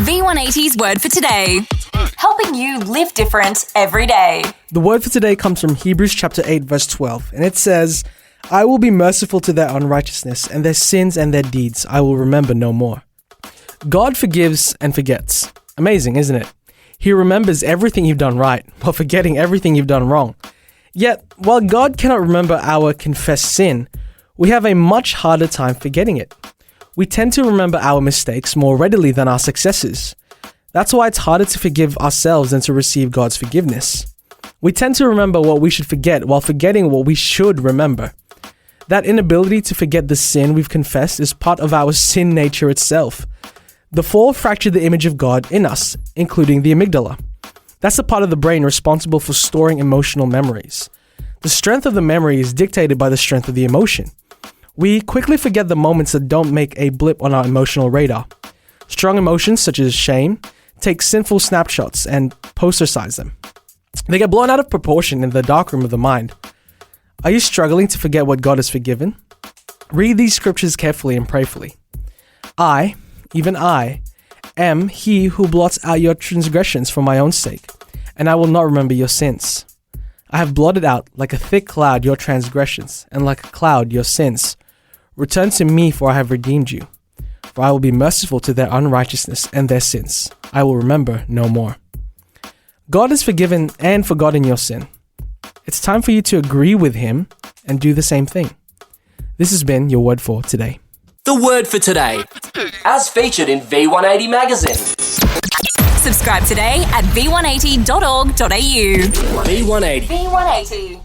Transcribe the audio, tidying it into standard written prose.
V180's Word for Today, helping you live different every day. The word for today comes from Hebrews chapter 8, verse 12, and it says, I will be merciful to their unrighteousness, and their sins and their deeds I will remember no more. God forgives and forgets. Amazing, isn't it? He remembers everything you've done right, while forgetting everything you've done wrong. Yet, while God cannot remember our confessed sin, we have a much harder time forgetting it. We tend to remember our mistakes more readily than our successes. That's why it's harder to forgive ourselves than to receive God's forgiveness. We tend to remember what we should forget while forgetting what we should remember. That inability to forget the sin we've confessed is part of our sin nature itself. The fall fractured the image of God in us, including the amygdala. That's the part of the brain responsible for storing emotional memories. The strength of the memory is dictated by the strength of the emotion. We quickly forget the moments that don't make a blip on our emotional radar. Strong emotions such as shame take sinful snapshots and poster-size them. They get blown out of proportion in the darkroom of the mind. Are you struggling to forget what God has forgiven? Read these scriptures carefully and prayerfully. I, even I, am he who blots out your transgressions for my own sake, and I will not remember your sins. I have blotted out like a thick cloud your transgressions, and like a cloud your sins. Return to me, for I have redeemed you. For I will be merciful to their unrighteousness and their sins. I will remember no more. God has forgiven and forgotten your sin. It's time for you to agree with him and do the same thing. This has been your word for today. The word for today, as featured in V180 magazine. Subscribe today at v180.org.au. V180. V180.